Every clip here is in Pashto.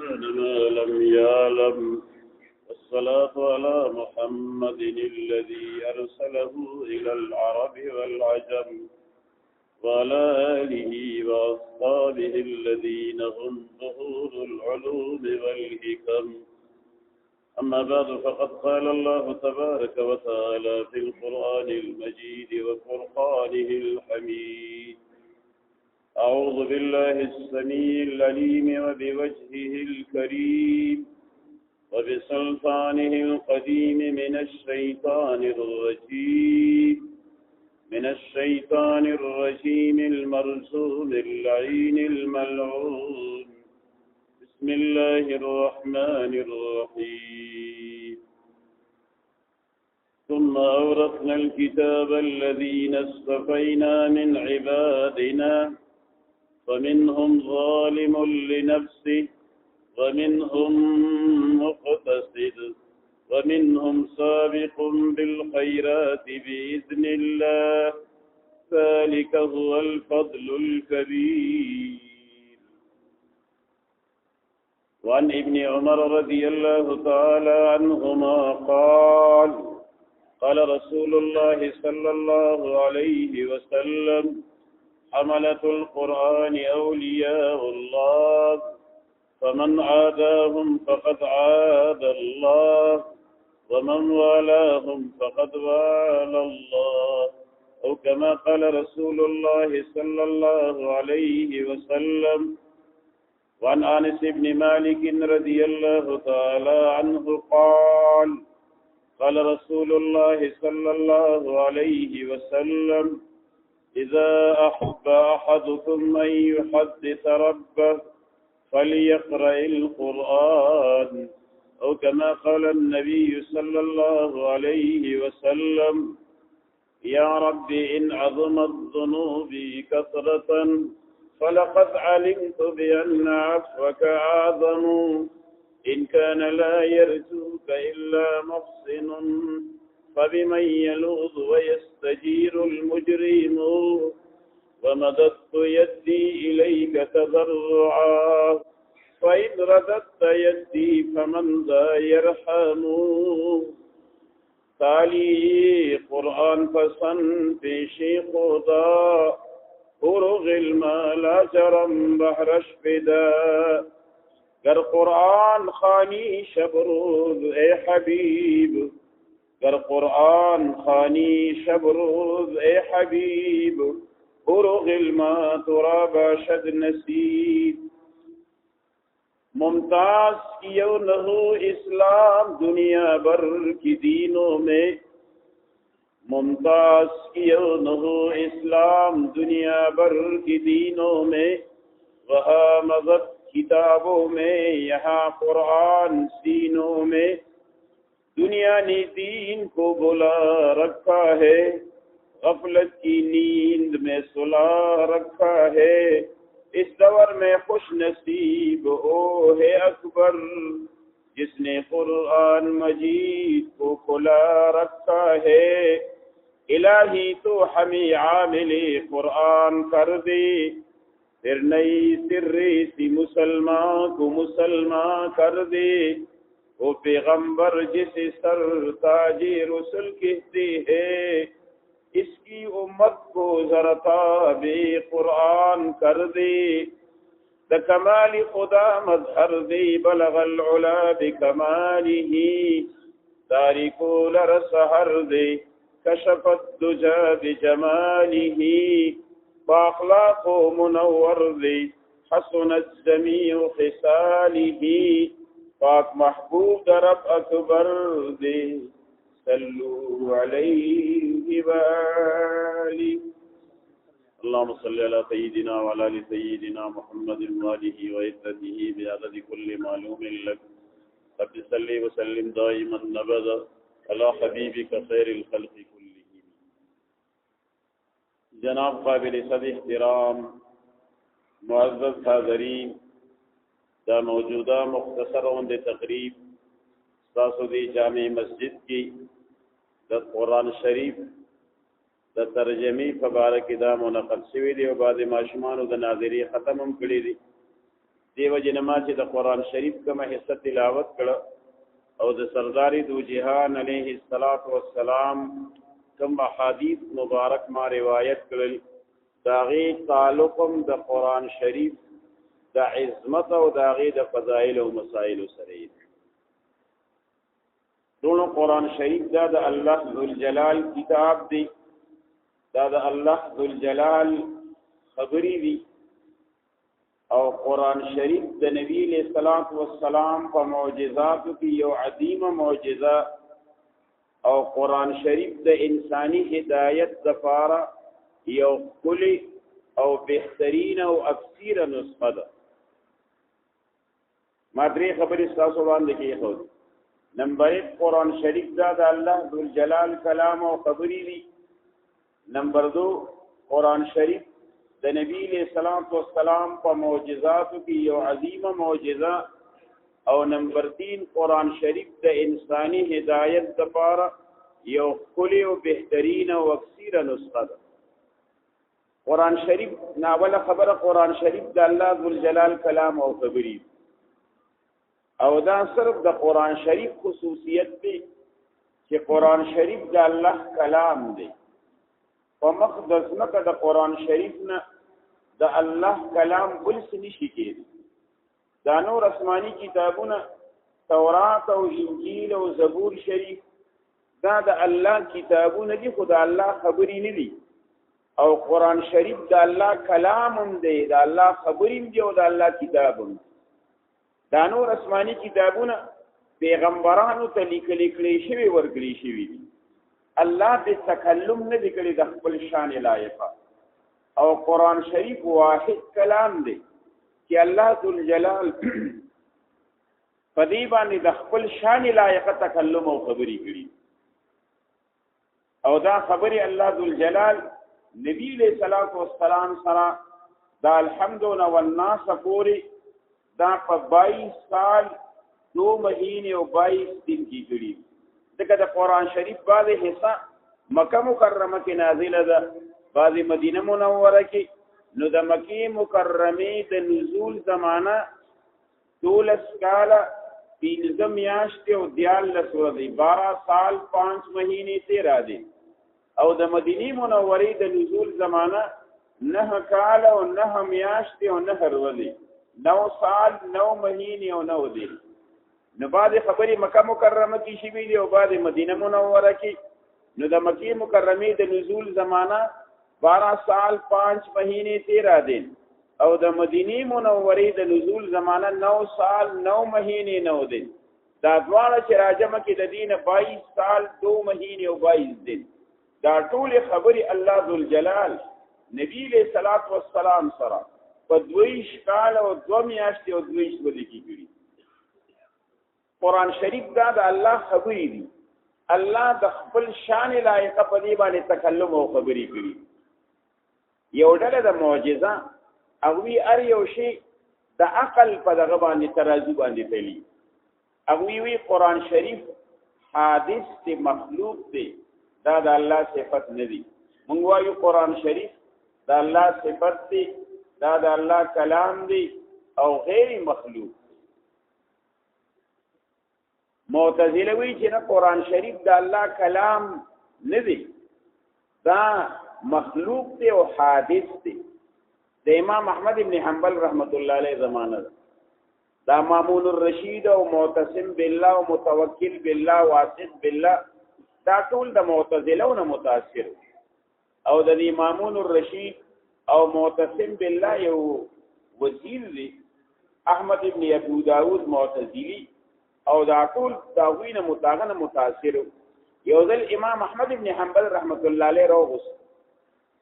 كان ما لم يعلم والصلاة على محمد الذي أرسله إلى العرب والعجم وعلى آله وأصحابه الذين هم ظهور العلوم والحكم. أما بعد فقد قال الله تبارك وتعالى في القرآن المجيد وفرقانه الحميد: أعوذ بالله السميع العليم وبوجهه الكريم وبسلطانه القديم من الشيطان الرجيم المرجوم اللعين الملعون. بسم الله الرحمن الرحيم. ثم أورثنا الكتاب الذين اصطفينا من عبادنا فمنهم ظالم لنفسه ومنهم مقتصد ومنهم سابق بالخيرات بإذن الله ذلك هو الفضل الكبير. وعن ابن عمر رضي الله تعالى عنهما قال: قال رسول الله صلى الله عليه وسلم: حملة القرآن أولياء الله فمن عاداهم فقد عاد الله ومن والاهم فقد والى الله، أو كما قال رسول الله صلى الله عليه وسلم. وعن أنس بن مالك رضي الله تعالى عنه قال: قال رسول الله صلى الله عليه وسلم: إذا أحب أحدكم أن يحدث ربه فليقرأ القرآن، أو كما قال النبي صلى الله عليه وسلم: يا رب إن عظمت ذنوبي كثرة فلقد علمت بأن عفوك أعظم، إن كان لا يرجوك إلا محسن فبمن يلوذ ويستجير المجرم، ومددت يدي إليك تضرعا فإن رددت يدي فمن ذا يرحم. تالی قرآن پسند پیشی خدا فروغ المالا جرم بحرش بدا، گر قرآن خانی شب روز اے حبیب، گر قرآن خانی شب روز اے حبیب، فروغ الما ترا باشد نصیب. ممتاز کیو نہو اسلام دنیا بھر کی دینوں میں، ممتاز کیو نہو اسلام دنیا بھر کی دینوں میں، وہاں مذہب کتابوں میں یہاں قرآن سینوں میں، دنیا نے دین کو بلا رکھا ہے، غفلت کی نیند میں سلا رکھا ہے، اس دور میں خوش نصیب او ہے اکبر جس نے قرآن مجید کو کھلا رکھا ہے. الہی تو ہمیں عامل قرآن کر دے، پھر نئی سرے سی مسلمان کو مسلمان کر دے، وہ پیغمبر جسے سر تاج رسول کہتے ہیں، اس کی امت کو ذرا تابع قرآن کر دے. کمال خدا مظہر دے بلغ العلا بکمالہ، تاریکو لر سحر دے کشف الدجا بجمالہ، باخلاق و منور دے حسنت جمیع خصالہ، پاک محبوب درب اکبر دے صلو علیہ وآلہ. اللهم صل على سيدنا وعلى آل سيدنا محمد وآله وعزته بعدد كل معلوم لك. رب صل وسلم دائما أبدا على حبيبك خير الخلق كلهم. جناب قابل صد احترام معزز حاضرین، دا موجودہ مختصر اند تقریب تاسو دی جامع مسجد کی د قرآن شریف د ترجمه په باره کې دا منعقد شوی دی او بعد ماشومانو د ناظری ختم هم کړی دی. دیو جنما چې د قران شریف کومه حصہ تلاوت کړه او د سردار دو جهان علیه الصلاۃ والسلام کوم احادیث مبارک ما روایت کړل داغي تعلقم د قران شریف د عظمت او داغي د فضائل او مسائل سره دونو قران شریف دا د الله ذوالجلال کتاب دی دا د الله ذوالجلال خبري دی او قران شریف د نبی له صلوات و سلام په معجزات کې یو عظیمه معجزه او قران شریف د انساني هدایت لپاره یو کلی او بهترین او افسیر نسخه ده ما درې خبرې تاسو باندې کې خو نمبر 1 قران شریف دا د الله ذوالجلال کلام او خبري دي نمبر 2 قران شریف د نبی له صلوات و سلام په معجزاتو کې یو عظیمه معجزه او نمبر 3 قران شریف د انساني هدایت لپاره یو کلی او بهترین او افسیر نسخه ده قران شریف ناوله خبره قران شریف د الله ذوالجلال کلام او خبري او دا صرف د قران شریف خصوصیت دی چې قران شریف د الله کلام دی په مقدس مکه د قران شریف نه د الله کلام بل څه نشي کېږي دا نور آسماني کتابونه تورات او انجیل او زبور شریف دا د الله کتابونه دي خو د الله خبرې نه دي او قران شریف د الله کلام هم دی د الله خبرې دی او د الله کتاب هم دا نور آسماني کتابونه پیغمبرانو ته لیکل کړي شوی ورګړي شوی دي الله د تکلم نه دی کړی د خپل شان لایق او قران شریف واحد کلام دی چې الله ذوالجلال په دې باندې د خپل شان لایق تکلم او خبري کړي او دا خبري الله ذوالجلال نبی له صلوات و سلام سره دا الحمد والناس پوری دا په 22 سال 2 مہینے او 22 دن کی کړي دغه د قران شریف بعضه حصہ مکه مکرمه کې نازله ده بعضه مدینه منوره کې نو د مکی مکرمه د نزول زمانہ 12 کال 15 میاشتې او 12 سال 5 مہینے 13 دن او د مدینه منوره د نزول زمانہ 9 کال او 9 میاشتې او 9 ورځې 9 سال 9 مہینے او 9 دن نو بعد خبرې مکه مکرمه کې شي ویلي او بعد مدینه منوره کې نو د مکی مکرمه د نزول زمانہ 12 سال 5 مہینے 13 دن او د مدینه منوره د نزول زمانہ 9 سال 9 مہینے 9 دن دا دواړه چې راجمه کې د دینه 22 سال 2 مہینے او 22 دن دا ټول خبرې الله ذوالجلال نبی له صلوات و سلام سره په 22 کال او 2 میاشتې او 22 ورځې کې کړي قران شریف دا د الله خبرې دي الله د خپل شان لایق په دې باندې تکلم او خبرې کړي یو ډله د معجزه او وی ار یو شی د عقل په دغه باندې ترازو باندې تللی او وی قران شریف حادث ته مخلوق دی دا د الله صفت نه دی مونږ وایو قران شریف دا الله صفت دی دا د الله کلام دی او غیر مخلوق معتزله وی چې نه قران شریف د الله کلام نه دی دا مخلوق دی او حادث دی د امام احمد ابن حنبل رحمت الله علیه زمانه دا مامون الرشید او معتصم بالله او متوکل بالله واثق بالله دا ټول د معتزله متاثر او د امامون الرشید او معتصم بالله یو وزیر دی احمد ابن ابو داود معتزلی او دا ټول داوینه متاغنه متاثر یو ځل امام احمد ابن حنبل رحمت الله علیه راغوس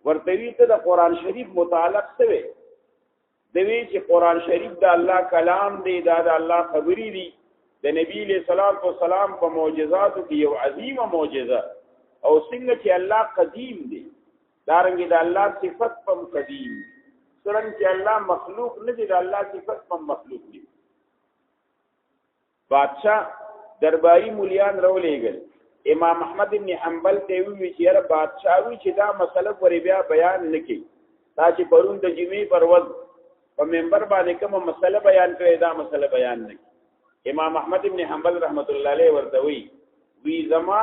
ورته وی ته د قران شریف متعلق څه وی دوی چې قران شریف د الله کلام دی دا د الله خبرې دی د نبی له صلوات و سلام په معجزاتو کې یو عظیمه معجزه او څنګه چې الله قدیم دی دارنګه د الله صفت په قدیم څنګه چې الله مخلوق نه دی د الله صفت په مخلوق دی بادشاہ درباری مولیان راولېګل امام احمد ابن حنبل ته وی چې یاره بادشاہ وی چې دا مسله پرې بیا بیان نکړي دا چې پرون د جمعې پر ورځ په منبر باندې کوم مسله بیان کړي دا مسله بیان نه. امام احمد ابن حنبل رحمت الله علیه ورته وی زما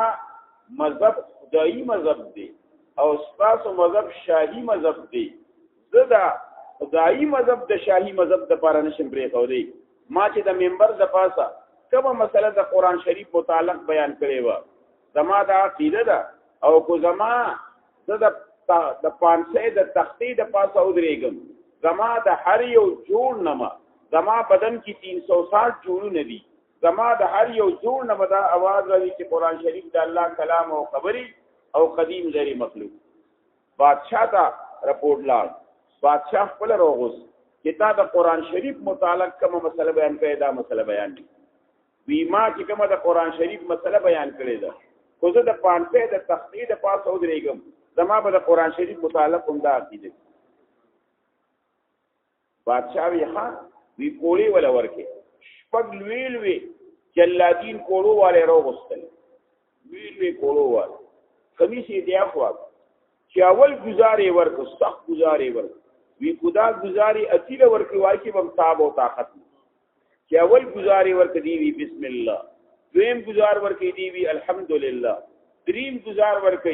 مذهب خدایي مذهب دی او تاسو مذهب شاهي مذهب دی. زدا خدایي مذهب د شاهي مذهب د پاره نشم پرې خو دی. ما چې د منبر د پاسه کومه مسله د قران شریف متعلق بیان کړي و زما دا عقیده ده او کو زما د پانسه د تختی د پاسه ودرېګم زما د هر یو جوړ نما زما بدن کې 360 جوړونه دي زما د هر یو جوړ نما دا आवाज راځي چې قران شریف د الله کلام او خبري او قدیم غیر مخلوق. بادشاہ ته رپورټ لاړ. بادشاہ خپل روغوس کتاب د قران شریف متعلق کومه مسله بیان کړي دا مسله بیان دي. وی ما چې کومه د قران شریف مسله بیان کړي ده خو زه د پانسه د تختی د پاسه ودرېګم زما به د قران شریف متعلق هم دا عقیده. بادشاہ وی ها وی کوړی ولا ورکه شپږ لوی جلادین کوړو والے راوستل لوی کوړو والے کمیسي دی اخوا چې اول گزارې ورک سخت گزارې ورک وی خدا گزارې اصله ورک وای چې بم تاب او طاقت چې اول گزارې ورک دی وی بسم الله دویم گزار ورک دی وی الحمدلله دریم گزار ورک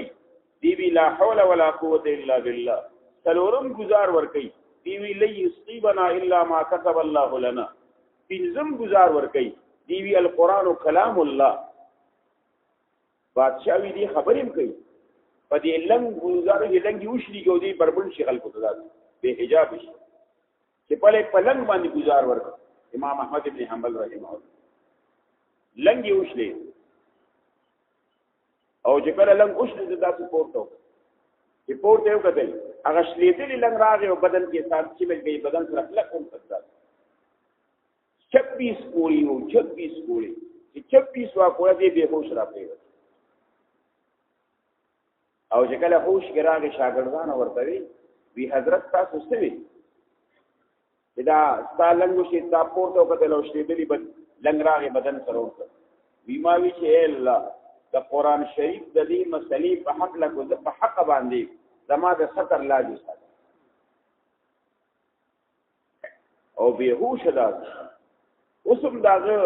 دی وی لا حول ولا قوت الا بالله څلورم گزار ورک دیوی لی یصیبنا الا ما كتب الله لنا پنځم گزار ورکی دیوی القرآن کلام الله. بادشاہ وی دی خبریم کوي په دې لنګ گزار کې لنګ وشلی کو دی بربند شي خلکو ته به حجاب شي چې په لنګ باندې گزار ورک. امام احمد ابن حنبل رحمه الله لنګ وشلی او چې کله لنګ وشلی داسې پورته چې پورته یو کتل هغه شلیدلی لنګ راغی او بدن کې سات چې مل گئی بدن سره لکم پدات 26 کوړی او 26 کوړی چې 26 وا کوړه دې به هوش راځي او چې کله هوش کې راغی شاګردان ورته وی حضرت تاسو څه وی دا ستالنګو شي تا پورته کتل او شلیدلی لنګ راغی بدن سره ورته وی ما وی چې الله د قران شریف د دې مسلې په حق لکه په حق باندې زما د ستر لاجو ساتي او بهوش ده اوسم داغه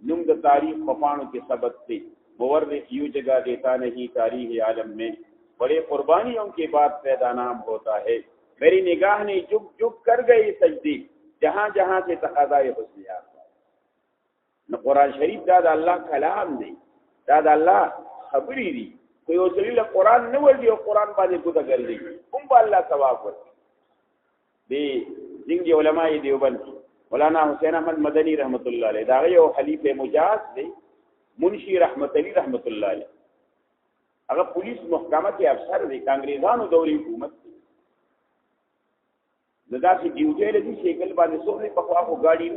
نوم د تاریخ مفانو کې ثبت دی مورخ یو جگہ دیتا نہیں تاریخ عالم میں بڑے قربانیوں کے بعد پیدا نام ہوتا ہے میری نگاہ نے جھک جھک کر گئی سجدی جہاں جہاں سے تقاضائے حسن نو قرآن شریف دا د الله کلام دی دا د الله خبرې دي خو یو سړي له قرآن نه ورځي او قرآن باندې ګوته ګرځي کوم به الله ثواب ورکړي دی ځینې علماء دیوبند مولانا حسین احمد مدنی رحمت الله علیه دا یو خلیفہ مجاز دی منشی رحمت علی رحمت الله علیه هغه پولیس محکمه کې افسر دی انګریزانو دوري حکومت دی داسې ډیوټي لري چې کله باندې څومره په خواخو گاډي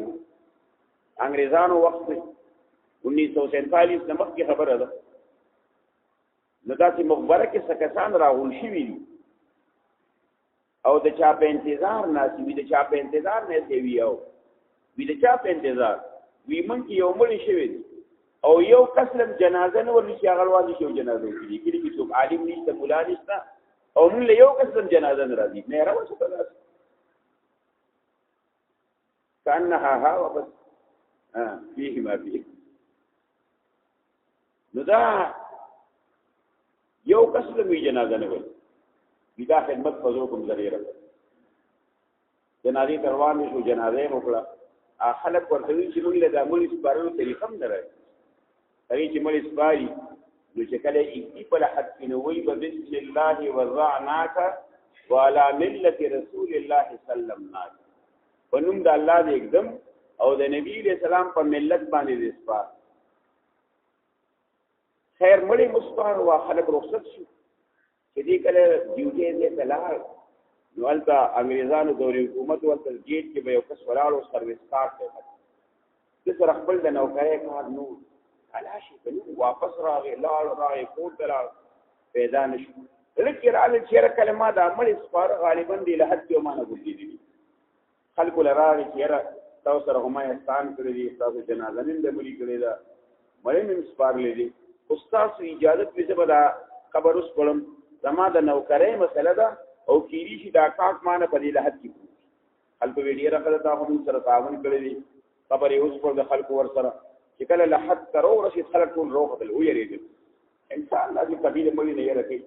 انګریزانو وخت 1947 نمک کی خبره ده داسې مخبره کې سکسان راغول شوي دي او د چا په انتظار ناسي وي د چا په انتظار نه دی وی او وی د چا په انتظار وی من کې یو مړی شوی دی او یو کسلم جنازه نه ورنشي غلوازي شو جنازه کړي کې څوک عالم نشته مولا نشته او موږ له یو کسلم جنازه نه راځي نه راوځي په لاس کانها ها وبس فيه ما فيه نو دا یو کسلم جنازه نه وي دا خدمت فزو کوم ذریعہ جنازي روان شو جنازه وکړه خلک ورته چې موږ له دامل سپارلو طریقه هم نه راځي هغه چې مل سپاري نو چې کله یې په لحد کې نو وي بسم الله وضعناک وعلى ملة رسول الله سلمناک ونوم د الله دې एकदम او د نبی رسول سلام په ملت باندې دې سپار خیر مړي مستار وا خلک رخصت شو چې دې کله ډیوټي دې تلار نو البته انګريزانو دوري حکومت ورته گیټ کې به یو کس ولاړو سرویس کارت ته د سره خپل د نوکرۍ کار نو علاشي په واپس راغی لاړ راغی کوټ دلار پیدا نشو لکه رااله چې کلمه د عمل سپار غالبا دی له حد یو معنی ګرځي دي خلکو لراغی چې تاسو سره هم احسان کړی دي تاسو جنازه نن د ملي کړی دا مړی نن سپار لیدي استاد اجازه پیسه بدا خبر اوس کولم زما د نوکرۍ مسله ده او کیری شي دا کاټ معنی په دې له حد کې خلکو ویډیو راکړه تا هم سره تعاون کړی دی خبرې اوس پر د خلکو ور سره چې کله له حد تر ورسېد خلک ټول روغتل ویریږي انسان لازم قبیله مړي نه یره کوي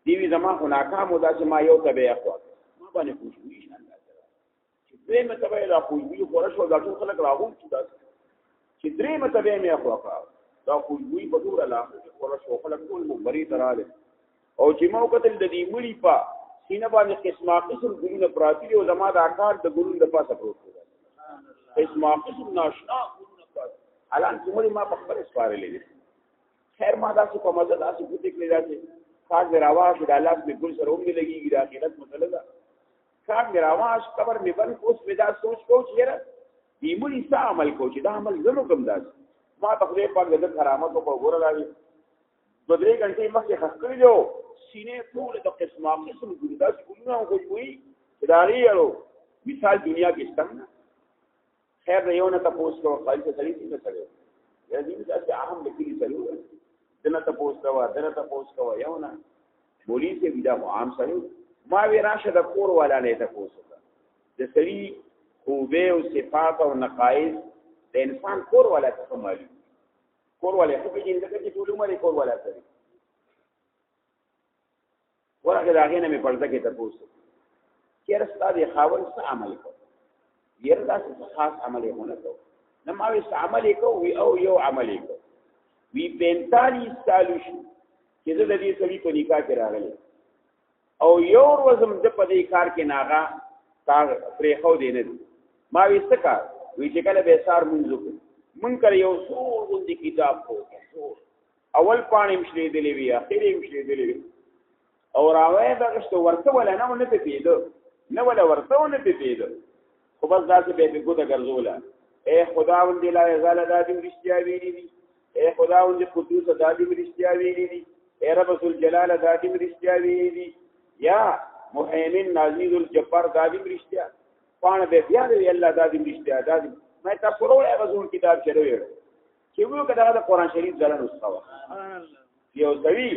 دیوی زما خو ناکام و دا چې ما یو تبه اخوا ما باندې خوشبوئی شان چې درې متبه لا خوشبوئی خورش و دا ټول خلک راغون چې درې متبه مې اخوا دا خوشبوئی په ټول علاقه کې خورش و خلک ټول مبري تراله او چې ما وکتل د دې مړي په سینه باندې قسمه قسم ګلونه پراتی او زما د اکار د ګلونو د پاسه پروت دی قسمه قسم ناشنا ګلونه پراتی الان چې مړي ما په خبره سپارلې دي خیر ما دا څه په مزه دا څه پوتې کړی راځي کار می راواش د الله په ګل سره هم لګيږي د اخرت مسله ده کار می راواش قبر می بن اوس می دا سوچ کو چې را دی مړي څه عمل کو چې دا عمل زمو کوم داس ما په دې پاک د کرامت په ګوره راوي 2-3 غنټې مخکې خسکړي جو سینې ټول د قسمه قسم ګلدا چې ګلونه خوشبوئی اداري یو مثال دنیا کې څنګه خیر یو نه تاسو کو خالص سړی څه کړو یا دې چې اهم لیکلي سړی دنه تاسو کو یو نه بولی سے بدا عام سړی ما وی راشه د کور والا نه تاسو د سړی خوبه او صفات او نقایص د انسان کور والا څه معلوم کور والا خو په دې کې ټول عمر کور والا سړی ورغه داغه نه مې پرځه کې تاسو چیرې ستاسو خاور څه عمل کو یره تاسو خاص عمل یې نه کو نه ما وی څه عمل کو وی او یو عمل کو وی 45 سال شي چې د دې سړي په نکاح کې راغلی او یو ورځم د په دې کار کې ناغه کار پرې خو دی نه ما وی څه کار وی چې کله به سار منځو مونږ کړ یو څو د کتاب کو اول پانی مشلې دی وی اخیری مشلې دی او راوې دا چې ورته ولا نه ونه پیډو نه ولا ورته ونه پیډو خو بس ذات به به ګوډه ګرځولا اے خداوند لا یزال د دې رښتیا ویلي دي اے خداوند قدوس د دې رښتیا ویلي دي اے رب ذل جلال د دې رښتیا ویلي دي یا محیمن عزیز الجبار د دې رښتیا پان به بیا دې الله د دې رښتیا د دې مې تاسو ورولې غزون کتاب چلوي چې وو کدا د قران شریف ځلن وسخوا یو ځوی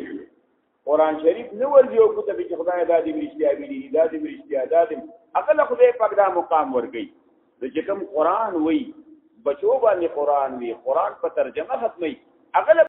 قرآن شریف نو ورځي او کتب چې خدای د دې رښتیا ویلي د دې رښتیا د دې عقل خدای پاک دا مقام ورګي د چې کوم قرآن وای بچو باندې قرآن وی قرآن په ترجمه ختمي عقل